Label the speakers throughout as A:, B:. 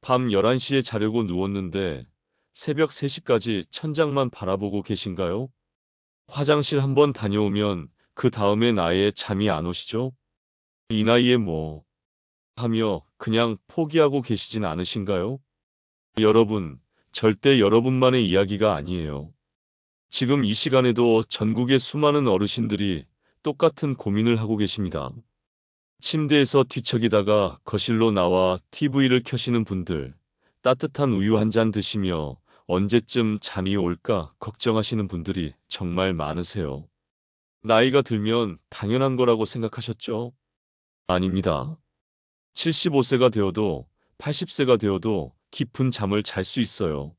A: 밤 11시에 자려고 누웠는데 새벽 3시까지 천장만 바라보고 계신가요? 화장실 한번 다녀오면 그 다음엔 아예 잠이 안 오시죠? 이 나이에 뭐 하며 그냥 포기하고 계시진 않으신가요? 여러분, 절대 여러분만의 이야기가 아니에요. 지금 이 시간에도 전국의 수많은 어르신들이 똑같은 고민을 하고 계십니다. 침대에서 뒤척이다가 거실로 나와 TV를 켜시는 분들, 따뜻한 우유 한 잔 드시며 언제쯤 잠이 올까 걱정하시는 분들이 정말 많으세요. 나이가 들면 당연한 거라고 생각하셨죠? 아닙니다. 75세가 되어도 80세가 되어도 깊은 잠을 잘 수 있어요.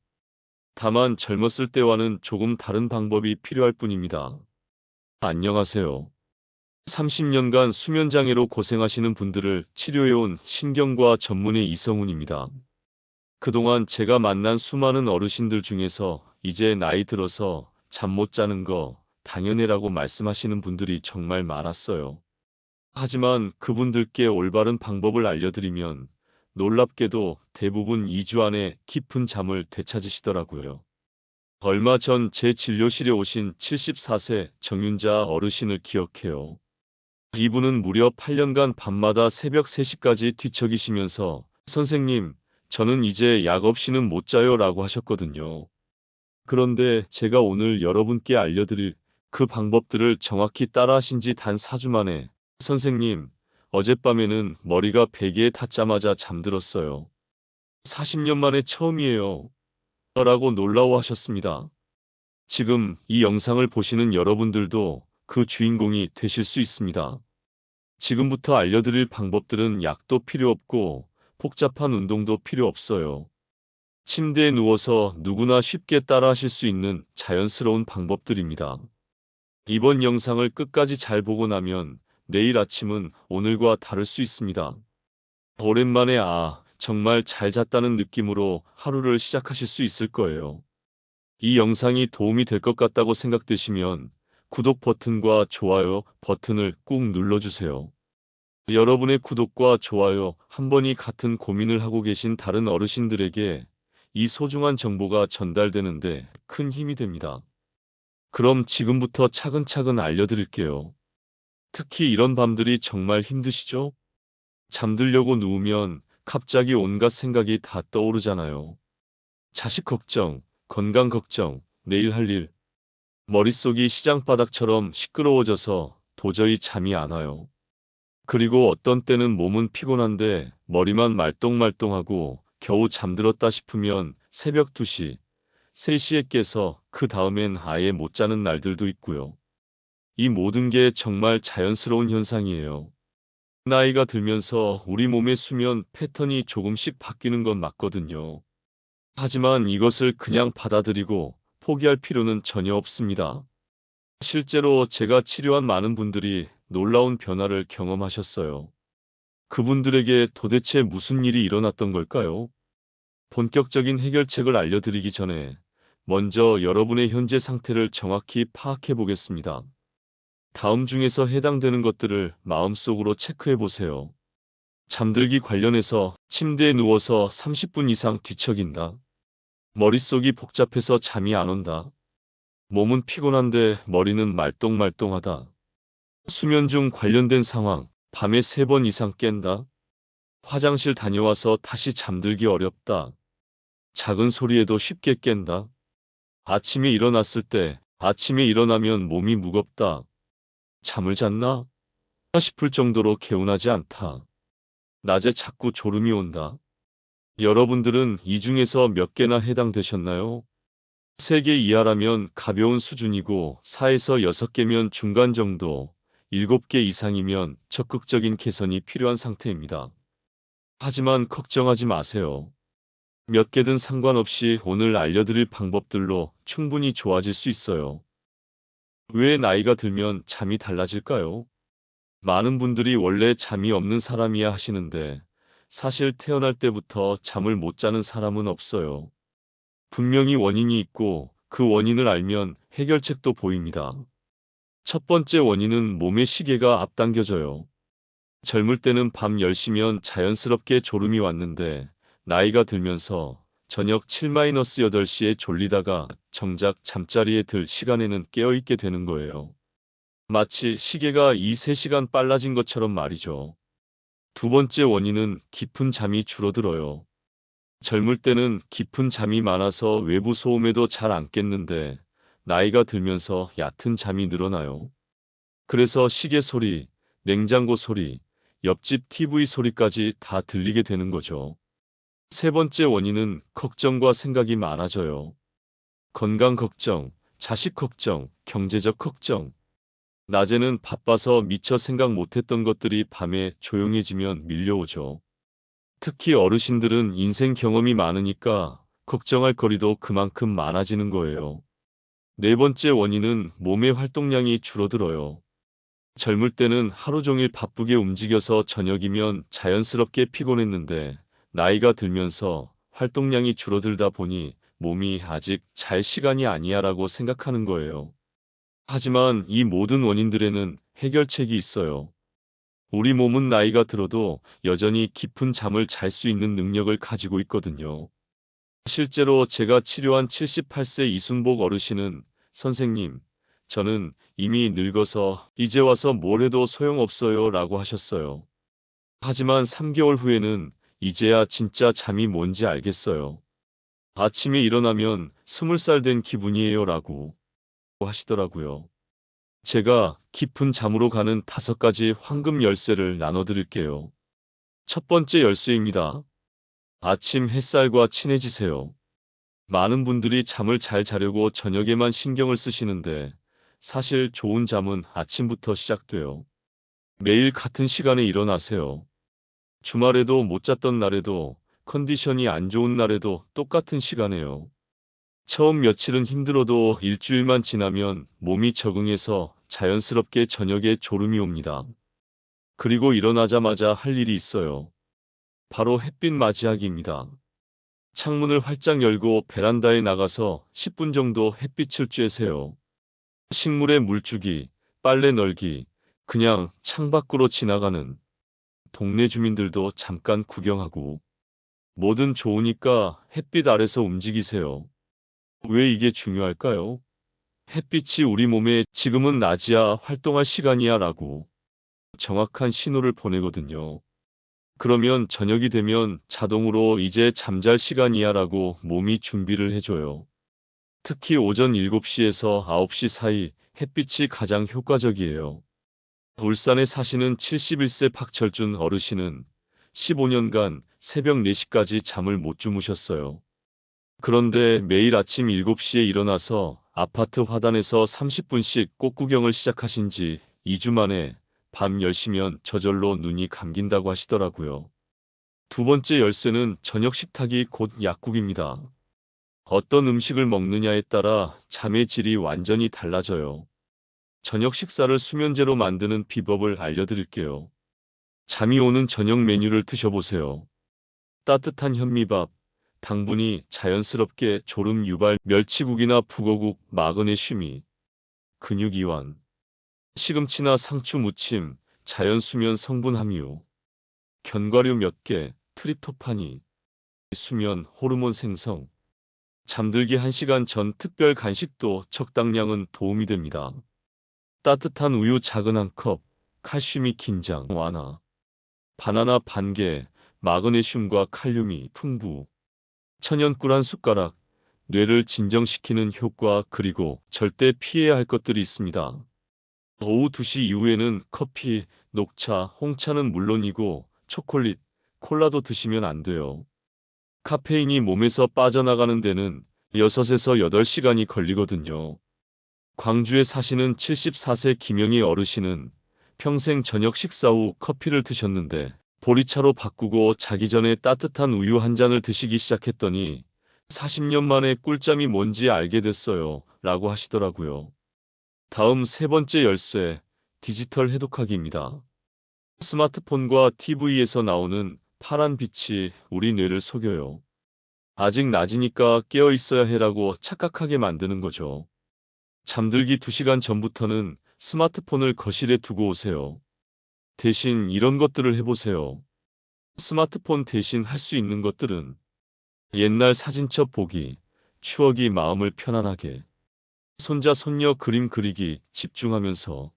A: 다만 젊었을 때와는 조금 다른 방법이 필요할 뿐입니다. 안녕하세요. 30년간 수면장애로 고생하시는 분들을 치료해온 신경과 전문의 이성훈입니다. 그동안 제가 만난 수많은 어르신들 중에서 이제 나이 들어서 잠 못 자는 거 당연해라고 말씀하시는 분들이 정말 많았어요. 하지만 그분들께 올바른 방법을 알려드리면 놀랍게도 대부분 2주 안에 깊은 잠을 되찾으시더라고요. 얼마 전 제 진료실에 오신 74세 정윤자 어르신을 기억해요. 이분은 무려 8년간 밤마다 새벽 3시까지 뒤척이시면서 선생님, 저는 이제 약 없이는 못 자요 라고 하셨거든요. 그런데 제가 오늘 여러분께 알려드릴 그 방법들을 정확히 따라하신 지 단 4주 만에 선생님, 어젯밤에는 머리가 베개에 닿자마자 잠들었어요. 40년 만에 처음이에요. 라고 놀라워하셨습니다. 지금 이 영상을 보시는 여러분들도 그 주인공이 되실 수 있습니다. 지금부터 알려드릴 방법들은 약도 필요 없고 복잡한 운동도 필요 없어요. 침대에 누워서 누구나 쉽게 따라하실 수 있는 자연스러운 방법들입니다. 이번 영상을 끝까지 잘 보고 나면 내일 아침은 오늘과 다를 수 있습니다. 오랜만에 정말 잘 잤다는 느낌으로 하루를 시작하실 수 있을 거예요. 이 영상이 도움이 될 것 같다고 생각되시면 구독 버튼과 좋아요 버튼을 꾹 눌러주세요. 여러분의 구독과 좋아요 한 번이 같은 고민을 하고 계신 다른 어르신들에게 이 소중한 정보가 전달되는데 큰 힘이 됩니다. 그럼 지금부터 차근차근 알려드릴게요. 특히 이런 밤들이 정말 힘드시죠? 잠들려고 누우면 갑자기 온갖 생각이 다 떠오르잖아요. 자식 걱정, 건강 걱정, 내일 할 일. 머릿속이 시장바닥처럼 시끄러워져서 도저히 잠이 안 와요. 그리고 어떤 때는 몸은 피곤한데 머리만 말똥말똥하고 겨우 잠들었다 싶으면 새벽 2시, 3시에 깨서 그 다음엔 아예 못 자는 날들도 있고요. 이 모든 게 정말 자연스러운 현상이에요. 나이가 들면서 우리 몸의 수면 패턴이 조금씩 바뀌는 건 맞거든요. 하지만 이것을 그냥 받아들이고 포기할 필요는 전혀 없습니다. 실제로 제가 치료한 많은 분들이 놀라운 변화를 경험하셨어요. 그분들에게 도대체 무슨 일이 일어났던 걸까요? 본격적인 해결책을 알려드리기 전에 먼저 여러분의 현재 상태를 정확히 파악해 보겠습니다. 다음 중에서 해당되는 것들을 마음속으로 체크해 보세요. 잠들기 관련해서 침대에 누워서 30분 이상 뒤척인다. 머릿속이 복잡해서 잠이 안 온다. 몸은 피곤한데 머리는 말똥말똥하다. 수면 중 관련된 상황, 밤에 3번 이상 깬다. 화장실 다녀와서 다시 잠들기 어렵다. 작은 소리에도 쉽게 깬다. 아침에 일어났을 때, 아침에 일어나면 몸이 무겁다. 잠을 잤나? 싶을 정도로 개운하지 않다. 낮에 자꾸 졸음이 온다. 여러분들은 이 중에서 몇 개나 해당되셨나요? 3개 이하라면 가벼운 수준이고 4에서 6개면 중간 정도, 7개 이상이면 적극적인 개선이 필요한 상태입니다. 하지만 걱정하지 마세요. 몇 개든 상관없이 오늘 알려드릴 방법들로 충분히 좋아질 수 있어요. 왜 나이가 들면 잠이 달라질까요? 많은 분들이 원래 잠이 없는 사람이야 하시는데 사실 태어날 때부터 잠을 못 자는 사람은 없어요. 분명히 원인이 있고 그 원인을 알면 해결책도 보입니다. 첫 번째 원인은 몸의 시계가 앞당겨져요. 젊을 때는 밤 10시면 자연스럽게 졸음이 왔는데 나이가 들면서 저녁 7-8시에 졸리다가 정작 잠자리에 들 시간에는 깨어있게 되는 거예요. 마치 시계가 2-3시간 빨라진 것처럼 말이죠. 두 번째 원인은 깊은 잠이 줄어들어요. 젊을 때는 깊은 잠이 많아서 외부 소음에도 잘 안 깼는데 나이가 들면서 얕은 잠이 늘어나요. 그래서 시계 소리, 냉장고 소리, 옆집 TV 소리까지 다 들리게 되는 거죠. 세 번째 원인은 걱정과 생각이 많아져요. 건강 걱정, 자식 걱정, 경제적 걱정. 낮에는 바빠서 미처 생각 못했던 것들이 밤에 조용해지면 밀려오죠. 특히 어르신들은 인생 경험이 많으니까 걱정할 거리도 그만큼 많아지는 거예요. 네 번째 원인은 몸의 활동량이 줄어들어요. 젊을 때는 하루 종일 바쁘게 움직여서 저녁이면 자연스럽게 피곤했는데 나이가 들면서 활동량이 줄어들다 보니 몸이 아직 잘 시간이 아니야라고 생각하는 거예요. 하지만 이 모든 원인들에는 해결책이 있어요. 우리 몸은 나이가 들어도 여전히 깊은 잠을 잘 수 있는 능력을 가지고 있거든요. 실제로 제가 치료한 78세 이순복 어르신은 선생님, 저는 이미 늙어서 이제 와서 뭘 해도 소용없어요 라고 하셨어요. 하지만 3개월 후에는 이제야 진짜 잠이 뭔지 알겠어요. 아침에 일어나면 20살 된 기분이에요 라고 하시더라고요. 제가 깊은 잠으로 가는 5가지 황금 열쇠를 나눠드릴게요. 첫 번째 열쇠입니다. 아침 햇살과 친해지세요. 많은 분들이 잠을 잘 자려고 저녁에만 신경을 쓰시는데 사실 좋은 잠은 아침부터 시작돼요. 매일 같은 시간에 일어나세요. 주말에도 못 잤던 날에도 컨디션이 안 좋은 날에도 똑같은 시간에요. 처음 며칠은 힘들어도 일주일만 지나면 몸이 적응해서 자연스럽게 저녁에 졸음이 옵니다. 그리고 일어나자마자 할 일이 있어요. 바로 햇빛 맞이하기입니다. 창문을 활짝 열고 베란다에 나가서 10분 정도 햇빛을 쬐세요. 식물에 물 주기, 빨래 널기, 그냥 창밖으로 지나가는 동네 주민들도 잠깐 구경하고 뭐든 좋으니까 햇빛 아래서 움직이세요. 왜 이게 중요할까요? 햇빛이 우리 몸에 지금은 낮이야 활동할 시간이야 라고 정확한 신호를 보내거든요. 그러면 저녁이 되면 자동으로 이제 잠잘 시간이야 라고 몸이 준비를 해줘요. 특히 오전 7시에서 9시 사이 햇빛이 가장 효과적이에요. 울산에 사시는 71세 박철준 어르신은 15년간 새벽 4시까지 잠을 못 주무셨어요. 그런데 매일 아침 7시에 일어나서 아파트 화단에서 30분씩 꽃구경을 시작하신 지 2주 만에 밤 10시면 저절로 눈이 감긴다고 하시더라고요. 두 번째 열쇠는 저녁 식탁이 곧 약국입니다. 어떤 음식을 먹느냐에 따라 잠의 질이 완전히 달라져요. 저녁 식사를 수면제로 만드는 비법을 알려드릴게요. 잠이 오는 저녁 메뉴를 드셔보세요. 따뜻한 현미밥, 당분이 자연스럽게 졸음 유발 멸치국이나 북어국, 마그네슘이, 근육 이완, 시금치나 상추 무침, 자연 수면 성분 함유, 견과류 몇 개, 트립토판이, 수면 호르몬 생성, 잠들기 1시간 전 특별 간식도 적당량은 도움이 됩니다. 따뜻한 우유 작은 한 컵, 칼슘이 긴장 완화, 바나나 반개, 마그네슘과 칼륨이 풍부, 천연꿀 한 숟가락, 뇌를 진정시키는 효과 그리고 절대 피해야 할 것들이 있습니다. 오후 2시 이후에는 커피, 녹차, 홍차는 물론이고 초콜릿, 콜라도 드시면 안 돼요. 카페인이 몸에서 빠져나가는 데는 6에서 8시간이 걸리거든요. 광주에 사시는 74세 김영희 어르신은 평생 저녁 식사 후 커피를 드셨는데 보리차로 바꾸고 자기 전에 따뜻한 우유 한 잔을 드시기 시작했더니 40년 만에 꿀잠이 뭔지 알게 됐어요. 라고 하시더라고요. 다음 세 번째 열쇠, 디지털 해독하기입니다. 스마트폰과 TV에서 나오는 파란 빛이 우리 뇌를 속여요. 아직 낮이니까 깨어 있어야 해라고 착각하게 만드는 거죠. 잠들기 2시간 전부터는 스마트폰을 거실에 두고 오세요. 대신 이런 것들을 해보세요. 스마트폰 대신 할 수 있는 것들은 옛날 사진첩 보기, 추억이 마음을 편안하게, 손자 손녀 그림 그리기 집중하면서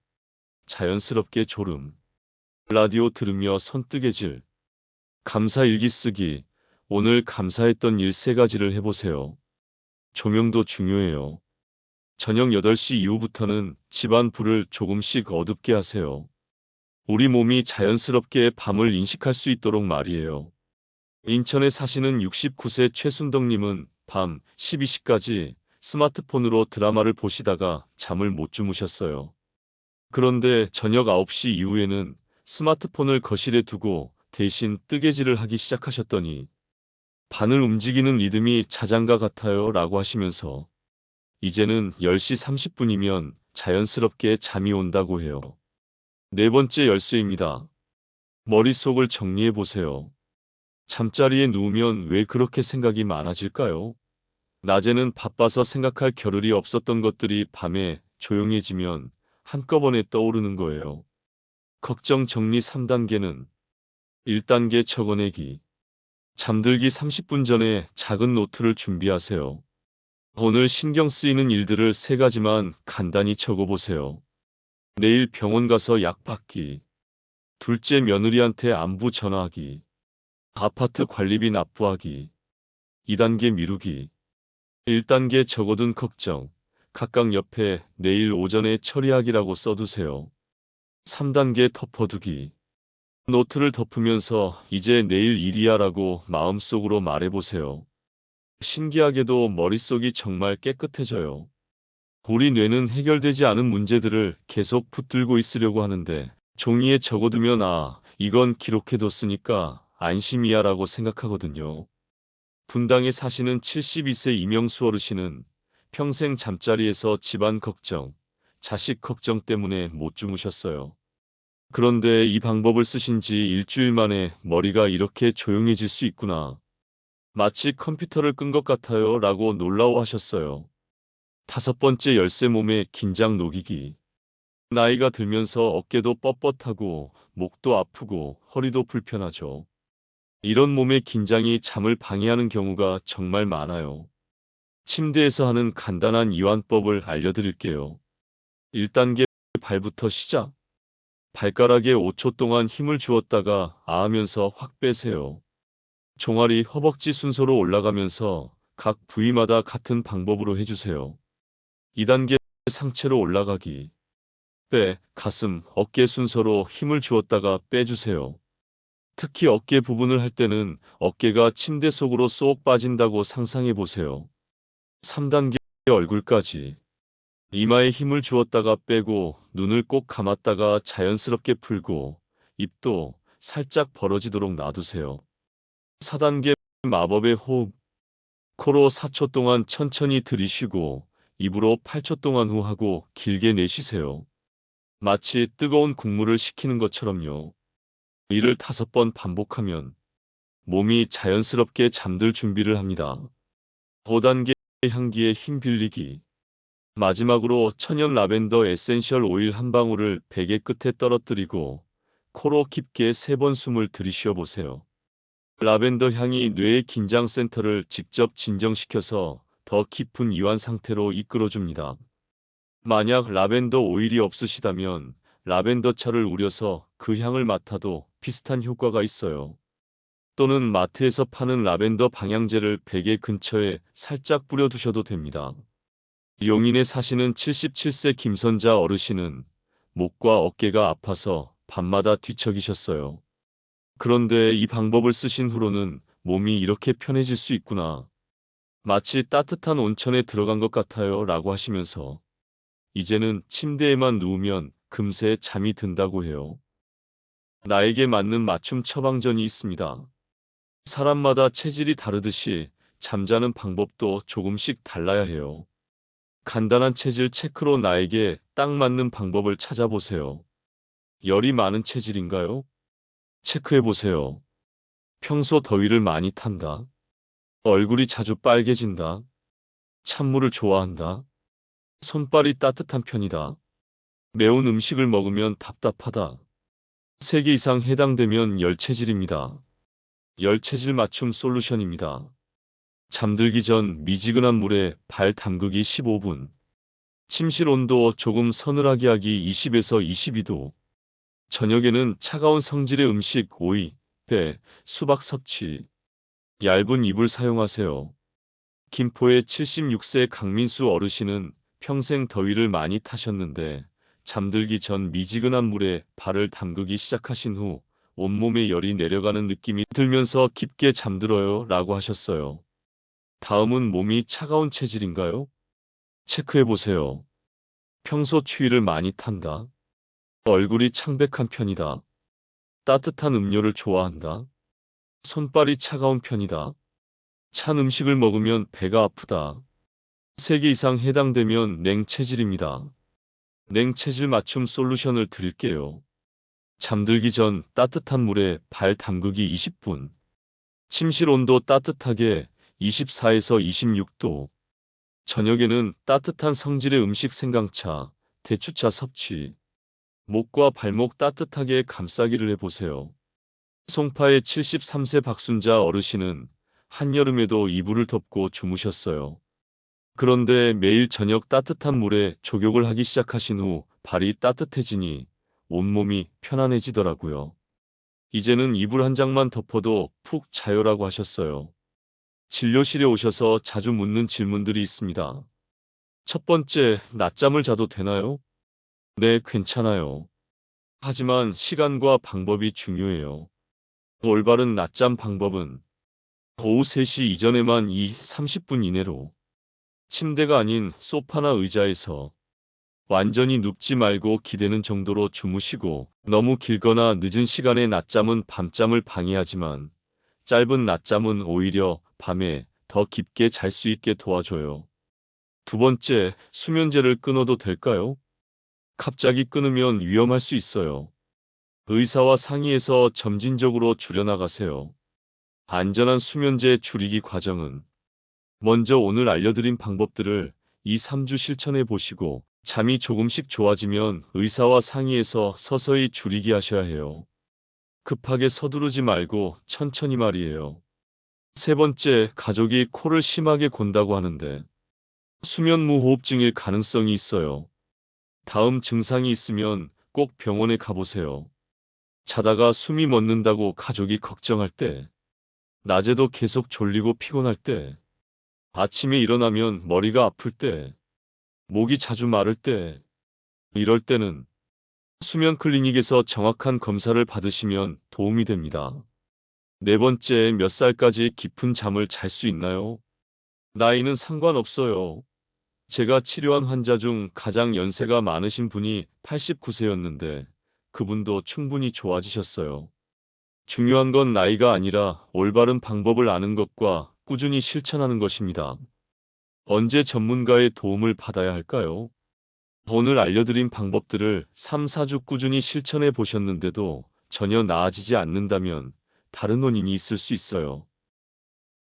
A: 자연스럽게 졸음, 라디오 들으며 손뜨개질, 감사 일기 쓰기, 오늘 감사했던 일 3가지를 해보세요. 조명도 중요해요. 저녁 8시 이후부터는 집안 불을 조금씩 어둡게 하세요. 우리 몸이 자연스럽게 밤을 인식할 수 있도록 말이에요. 인천에 사시는 69세 최순덕님은 밤 12시까지 스마트폰으로 드라마를 보시다가 잠을 못 주무셨어요. 그런데 저녁 9시 이후에는 스마트폰을 거실에 두고 대신 뜨개질을 하기 시작하셨더니 바늘 움직이는 리듬이 자장가 같아요 라고 하시면서 이제는 10시 30분이면 자연스럽게 잠이 온다고 해요. 4번째 열쇠입니다. 머릿속을 정리해 보세요. 잠자리에 누우면 왜 그렇게 생각이 많아질까요? 낮에는 바빠서 생각할 겨를이 없었던 것들이 밤에 조용해지면 한꺼번에 떠오르는 거예요. 걱정 정리 3단계는 1단계 적어내기. 잠들기 30분 전에 작은 노트를 준비하세요. 오늘 신경 쓰이는 일들을 3가지만 간단히 적어보세요. 내일 병원 가서 약 받기. 둘째 며느리한테 안부 전화하기. 아파트 관리비 납부하기. 2단계 미루기. 1단계 적어둔 걱정. 각각 옆에 내일 오전에 처리하기라고 써두세요. 3단계 덮어두기. 노트를 덮으면서 이제 내일 일이야 라고 마음속으로 말해보세요. 신기하게도 머릿속이 정말 깨끗해져요. 우리 뇌는 해결되지 않은 문제들을 계속 붙들고 있으려고 하는데 종이에 적어두면 이건 기록해뒀으니까 안심이야 라고 생각하거든요. 분당에 사시는 72세 이명수 어르신은 평생 잠자리에서 집안 걱정, 자식 걱정 때문에 못 주무셨어요. 그런데 이 방법을 쓰신 지 일주일 만에 머리가 이렇게 조용해질 수 있구나. 마치 컴퓨터를 끈 것 같아요 라고 놀라워하셨어요. 5번째 열쇠 몸의 긴장 녹이기. 나이가 들면서 어깨도 뻣뻣하고 목도 아프고 허리도 불편하죠. 이런 몸의 긴장이 잠을 방해하는 경우가 정말 많아요. 침대에서 하는 간단한 이완법을 알려드릴게요. 1단계 발부터 시작. 발가락에 5초 동안 힘을 주었다가 아하면서 확 빼세요. 종아리, 허벅지 순서로 올라가면서 각 부위마다 같은 방법으로 해주세요. 2단계 상체로 올라가기. 배, 가슴, 어깨 순서로 힘을 주었다가 빼주세요. 특히 어깨 부분을 할 때는 어깨가 침대 속으로 쏙 빠진다고 상상해 보세요. 3단계 얼굴까지. 이마에 힘을 주었다가 빼고 눈을 꼭 감았다가 자연스럽게 풀고 입도 살짝 벌어지도록 놔두세요. 4단계 마법의 호흡. 코로 4초 동안 천천히 들이쉬고 입으로 8초 동안 후하고 길게 내쉬세요. 마치 뜨거운 국물을 식히는 것처럼요. 이를 5번 반복하면 몸이 자연스럽게 잠들 준비를 합니다. 5단계 향기의 힘 빌리기. 마지막으로 천연 라벤더 에센셜 오일 한 방울을 베개 끝에 떨어뜨리고 코로 깊게 3번 숨을 들이쉬어 보세요. 라벤더 향이 뇌의 긴장 센터를 직접 진정시켜서 더 깊은 이완 상태로 이끌어줍니다. 만약 라벤더 오일이 없으시다면 라벤더 차를 우려서 그 향을 맡아도 비슷한 효과가 있어요. 또는 마트에서 파는 라벤더 방향제를 베개 근처에 살짝 뿌려두셔도 됩니다. 용인에 사시는 77세 김선자 어르신은 목과 어깨가 아파서 밤마다 뒤척이셨어요. 그런데 이 방법을 쓰신 후로는 몸이 이렇게 편해질 수 있구나. 마치 따뜻한 온천에 들어간 것 같아요 라고 하시면서 이제는 침대에만 누우면 금세 잠이 든다고 해요. 나에게 맞는 맞춤 처방전이 있습니다. 사람마다 체질이 다르듯이 잠자는 방법도 조금씩 달라야 해요. 간단한 체질 체크로 나에게 딱 맞는 방법을 찾아보세요. 열이 많은 체질인가요? 체크해보세요. 평소 더위를 많이 탄다. 얼굴이 자주 빨개진다. 찬물을 좋아한다. 손발이 따뜻한 편이다. 매운 음식을 먹으면 답답하다. 3개 이상 해당되면 열 체질입니다. 열 체질 맞춤 솔루션입니다. 잠들기 전 미지근한 물에 발 담그기 15분. 침실 온도 조금 서늘하게 하기 20에서 22도. 저녁에는 차가운 성질의 음식 오이, 배, 수박 섭취. 얇은 이불 사용하세요. 김포의 76세 강민수 어르신은 평생 더위를 많이 타셨는데 잠들기 전 미지근한 물에 발을 담그기 시작하신 후 온몸에 열이 내려가는 느낌이 들면서 깊게 잠들어요 라고 하셨어요. 다음은 몸이 차가운 체질인가요? 체크해보세요. 평소 추위를 많이 탄다. 얼굴이 창백한 편이다. 따뜻한 음료를 좋아한다. 손발이 차가운 편이다. 찬 음식을 먹으면 배가 아프다. 3개 이상 해당되면 냉체질입니다. 냉체질 맞춤 솔루션을 드릴게요. 잠들기 전 따뜻한 물에 발 담그기 20분. 침실 온도 따뜻하게 24에서 26도. 저녁에는 따뜻한 성질의 음식 생강차, 대추차 섭취. 목과 발목 따뜻하게 감싸기를 해보세요. 송파의 73세 박순자 어르신은 한여름에도 이불을 덮고 주무셨어요. 그런데 매일 저녁 따뜻한 물에 족욕을 하기 시작하신 후 발이 따뜻해지니 온몸이 편안해지더라고요. 이제는 이불 한 장만 덮어도 푹 자요라고 하셨어요. 진료실에 오셔서 자주 묻는 질문들이 있습니다. 첫 번째, 낮잠을 자도 되나요? 네, 괜찮아요. 하지만 시간과 방법이 중요해요. 올바른 낮잠 방법은 오후 3시 이전에만 30분 이내로 침대가 아닌 소파나 의자에서 완전히 눕지 말고 기대는 정도로 주무시고 너무 길거나 늦은 시간의 낮잠은 밤잠을 방해하지만 짧은 낮잠은 오히려 밤에 더 깊게 잘 수 있게 도와줘요. 두 번째, 수면제를 끊어도 될까요? 갑자기 끊으면 위험할 수 있어요. 의사와 상의해서 점진적으로 줄여나가세요. 안전한 수면제 줄이기 과정은 먼저 오늘 알려드린 방법들을 2, 3주 실천해 보시고 잠이 조금씩 좋아지면 의사와 상의해서 서서히 줄이기 하셔야 해요. 급하게 서두르지 말고 천천히 말이에요. 세 번째, 가족이 코를 심하게 곤다고 하는데 수면무호흡증일 가능성이 있어요. 다음 증상이 있으면 꼭 병원에 가보세요. 자다가 숨이 멎는다고 가족이 걱정할 때, 낮에도 계속 졸리고 피곤할 때, 아침에 일어나면 머리가 아플 때, 목이 자주 마를 때, 이럴 때는 수면 클리닉에서 정확한 검사를 받으시면 도움이 됩니다. 네 번째, 몇 살까지 깊은 잠을 잘 수 있나요? 나이는 상관없어요. 제가 치료한 환자 중 가장 연세가 많으신 분이 89세였는데 그분도 충분히 좋아지셨어요. 중요한 건 나이가 아니라 올바른 방법을 아는 것과 꾸준히 실천하는 것입니다. 언제 전문가의 도움을 받아야 할까요? 오늘 알려드린 방법들을 3, 4주 꾸준히 실천해 보셨는데도 전혀 나아지지 않는다면 다른 원인이 있을 수 있어요.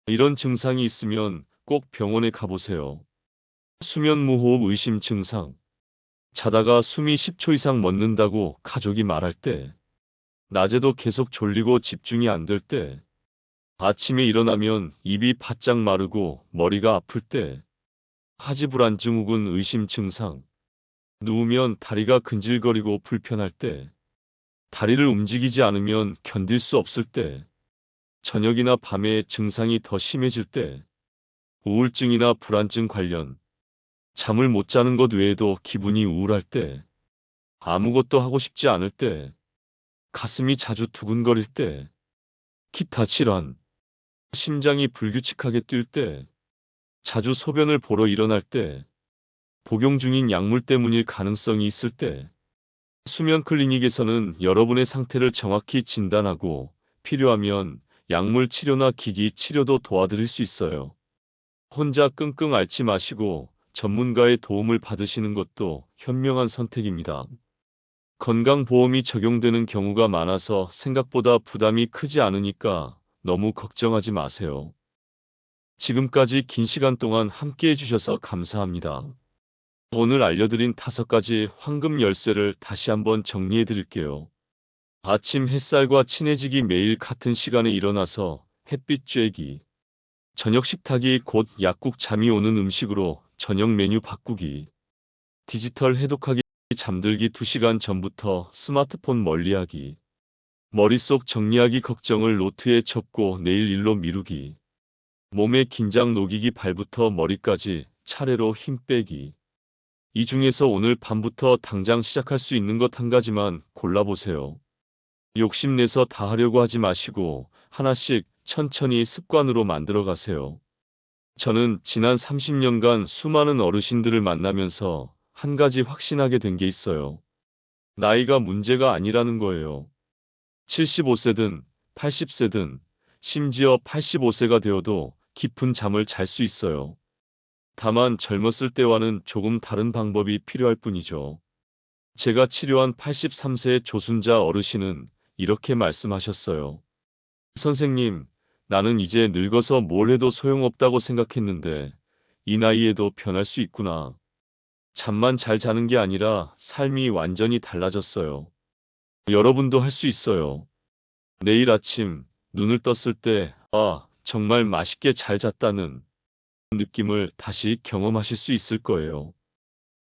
A: 이런 증상이 있으면 꼭 병원에 가보세요. 수면무호흡 의심 증상. 자다가 숨이 10초 이상 멎는다고 가족이 말할 때, 낮에도 계속 졸리고 집중이 안 될 때, 아침에 일어나면 입이 바짝 마르고 머리가 아플 때, 하지불안증후군 의심 증상. 누우면 다리가 근질거리고 불편할 때, 다리를 움직이지 않으면 견딜 수 없을 때, 저녁이나 밤에 증상이 더 심해질 때, 우울증이나 불안증 관련, 잠을 못 자는 것 외에도 기분이 우울할 때, 아무것도 하고 싶지 않을 때, 가슴이 자주 두근거릴 때, 기타 질환, 심장이 불규칙하게 뛸 때, 자주 소변을 보러 일어날 때, 복용 중인 약물 때문일 가능성이 있을 때, 수면 클리닉에서는 여러분의 상태를 정확히 진단하고 필요하면 약물 치료나 기기 치료도 도와드릴 수 있어요. 혼자 끙끙 앓지 마시고 전문가의 도움을 받으시는 것도 현명한 선택입니다. 건강보험이 적용되는 경우가 많아서 생각보다 부담이 크지 않으니까 너무 걱정하지 마세요. 지금까지 긴 시간 동안 함께 해주셔서 감사합니다. 오늘 알려드린 5가지 황금 열쇠를 다시 한번 정리해 드릴게요. 아침 햇살과 친해지기 매일 같은 시간에 일어나서 햇빛 쬐기. 저녁 식탁이 곧 약국 잠이 오는 음식으로 저녁 메뉴 바꾸기. 디지털 해독하기. 잠들기 2시간 전부터 스마트폰 멀리하기. 머릿속 정리하기. 걱정을 노트에 적고 내일 일로 미루기. 몸의 긴장 녹이기. 발부터 머리까지 차례로 힘 빼기. 이 중에서 오늘 밤부터 당장 시작할 수 있는 것 한 가지만 골라보세요. 욕심내서 다 하려고 하지 마시고 하나씩 천천히 습관으로 만들어 가세요. 저는 지난 30년간 수많은 어르신들을 만나면서 한 가지 확신하게 된 게 있어요. 나이가 문제가 아니라는 거예요. 75세든 80세든 심지어 85세가 되어도 깊은 잠을 잘 수 있어요. 다만 젊었을 때와는 조금 다른 방법이 필요할 뿐이죠. 제가 치료한 83세의 조순자 어르신은 이렇게 말씀하셨어요. 선생님, 나는 이제 늙어서 뭘 해도 소용없다고 생각했는데 이 나이에도 변할 수 있구나. 잠만 잘 자는 게 아니라 삶이 완전히 달라졌어요. 여러분도 할 수 있어요. 내일 아침 눈을 떴을 때, 아, 정말 맛있게 잘 잤다는 느낌을 다시 경험하실 수 있을 거예요.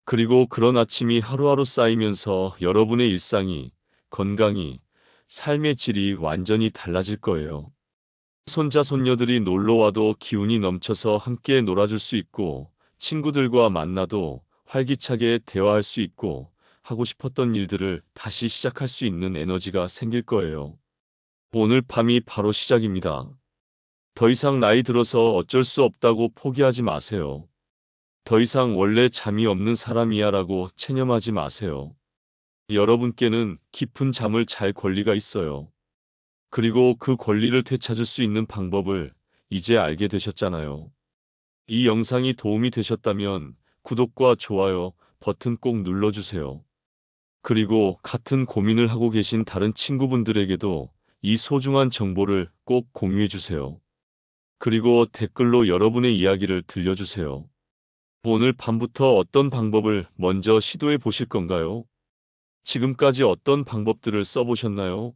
A: 그리고 그런 아침이 하루하루 쌓이면서 여러분의 일상이, 건강이, 삶의 질이 완전히 달라질 거예요. 손자, 손녀들이 놀러와도 기운이 넘쳐서 함께 놀아줄 수 있고, 친구들과 만나도 활기차게 대화할 수 있고, 하고 싶었던 일들을 다시 시작할 수 있는 에너지가 생길 거예요. 오늘 밤이 바로 시작입니다. 더 이상 나이 들어서 어쩔 수 없다고 포기하지 마세요. 더 이상 원래 잠이 없는 사람이야 라고 체념하지 마세요. 여러분께는 깊은 잠을 잘 권리가 있어요. 그리고 그 권리를 되찾을 수 있는 방법을 이제 알게 되셨잖아요. 이 영상이 도움이 되셨다면 구독과 좋아요 버튼 꼭 눌러주세요. 그리고 같은 고민을 하고 계신 다른 친구분들에게도 이 소중한 정보를 꼭 공유해주세요. 그리고 댓글로 여러분의 이야기를 들려주세요. 오늘 밤부터 어떤 방법을 먼저 시도해 보실 건가요? 지금까지 어떤 방법들을 써보셨나요?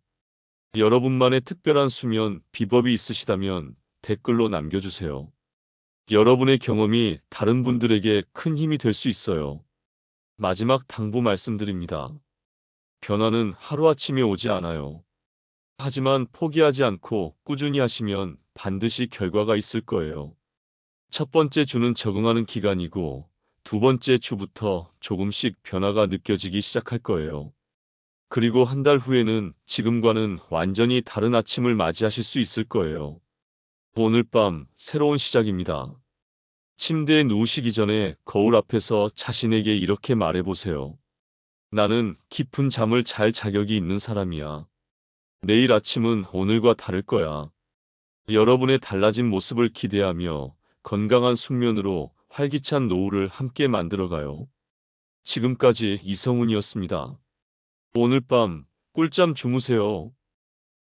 A: 여러분만의 특별한 수면 비법이 있으시다면 댓글로 남겨주세요. 여러분의 경험이 다른 분들에게 큰 힘이 될 수 있어요. 마지막 당부 말씀드립니다. 변화는 하루아침에 오지 않아요. 하지만 포기하지 않고 꾸준히 하시면 반드시 결과가 있을 거예요. 첫 번째 주는 적응하는 기간이고, 두 번째 주부터 조금씩 변화가 느껴지기 시작할 거예요. 그리고 한 달 후에는 지금과는 완전히 다른 아침을 맞이하실 수 있을 거예요. 오늘 밤 새로운 시작입니다. 침대에 누우시기 전에 거울 앞에서 자신에게 이렇게 말해보세요. 나는 깊은 잠을 잘 자격이 있는 사람이야. 내일 아침은 오늘과 다를 거야. 여러분의 달라진 모습을 기대하며 건강한 숙면으로 활기찬 노후를 함께 만들어가요. 지금까지 이성훈이었습니다. 오늘 밤 꿀잠 주무세요.